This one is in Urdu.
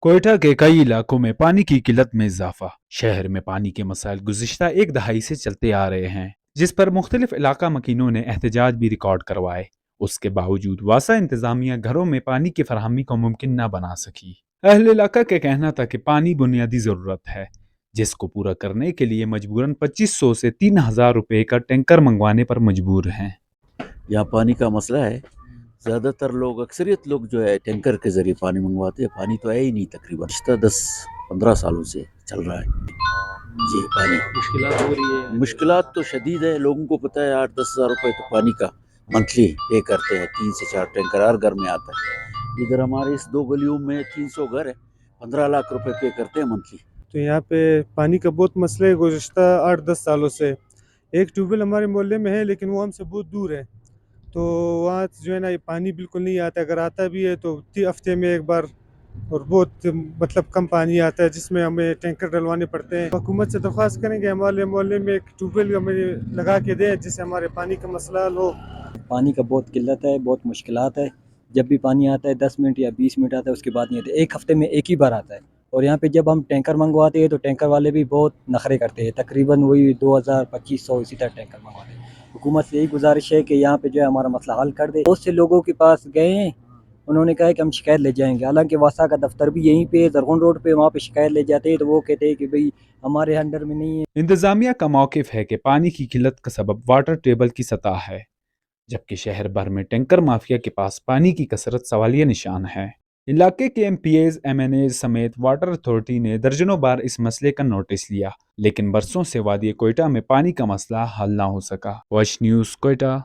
کوئٹہ کے کئی علاقوں میں پانی کی قلت میں اضافہ۔ شہر میں پانی کے مسائل گزشتہ ایک دہائی سے چلتے آ رہے ہیں، جس پر مختلف علاقہ مکینوں نے احتجاج بھی ریکارڈ کروائے۔ اس کے باوجود واسع انتظامیہ گھروں میں پانی کی فراہمی کو ممکن نہ بنا سکی۔ اہل علاقہ کا کہنا تھا کہ پانی بنیادی ضرورت ہے، جس کو پورا کرنے کے لیے مجبوراً 2500 سے 3000 روپے کا ٹینکر منگوانے پر مجبور ہیں۔ یہاں پانی کا مسئلہ ہے، زیادہ تر لوگ، اکثریت لوگ جو ہے ٹینکر کے ذریعے پانی منگواتے ہیں۔ پانی تو ہے ہی نہیں، تقریباً 10-15 سالوں سے چل رہا ہے جی پانی۔ مشکلات ہو رہی ہے؟ مشکلات تو شدید ہے، لوگوں کو پتہ ہے 8-10 ہزار روپے تو پانی کا منتھلی پے کرتے ہیں، 3 سے 4 ٹینکر ہر گھر میں آتا ہے۔ ادھر ہمارے اس 2 گلیوں میں 300 گھر ہے، 15 لاکھ روپے پے کرتے ہیں منتھلی۔ تو یہاں پہ پانی کا بہت مسئلہ ہے گزشتہ 8-10 سالوں سے۔ ایک ٹیوب ویل ہمارے محلے میں ہے، لیکن وہ ہم سے بہت دور ہے، تو وہاں جو ہے نا یہ پانی بالکل نہیں آتا، اگر آتا بھی ہے تو ہفتے میں ایک بار، اور بہت مطلب کم پانی آتا ہے، جس میں ہمیں ٹینکر ڈلوانے پڑتے ہیں۔ حکومت سے درخواست کریں کہ ہمارے محلے میں ایک ٹیوب ویل ہمیں لگا کے دیں، جس سے ہمارے پانی کا مسئلہ حل ہو۔ پانی کا بہت قلت ہے، بہت مشکلات ہے۔ جب بھی پانی آتا ہے 10 منٹ یا 20 منٹ آتا ہے، اس کے بعد نہیں آتا ہے، ایک ہفتے میں ایک ہی بار آتا ہے۔ اور یہاں پہ جب ہم ٹینکر منگواتے ہیں تو ٹینکر والے بھی بہت نخرے کرتے ہیں، تقریباً وہی 2000-2500 اسی طرح ٹینکر منگواتے ہیں۔ حکومت سے یہی گزارش ہے کہ یہاں پہ جو ہے ہمارا مسئلہ حل کر دے۔ بہت سے لوگوں کے پاس گئے ہیں، انہوں نے کہا ہے کہ ہم شکایت لے جائیں گے، حالانکہ واسا کا دفتر بھی یہیں پہ زرغون روڈ پہ، وہاں پہ شکایت لے جاتے ہیں تو وہ کہتے ہیں کہ بھئی ہمارے انڈر میں نہیں ہے۔ انتظامیہ کا موقف ہے کہ پانی کی قلت کا سبب واٹر ٹیبل کی سطح ہے، جبکہ شہر بھر میں ٹینکر مافیا کے پاس پانی کی کثرت سوالیہ نشان ہے۔ علاقے کے MPs MNAs سمیت واٹر اتھارٹی نے درجنوں بار اس مسئلے کا نوٹس لیا، لیکن برسوں سے وادی کوئٹہ میں پانی کا مسئلہ حل نہ ہو سکا۔ Wash news Quetta.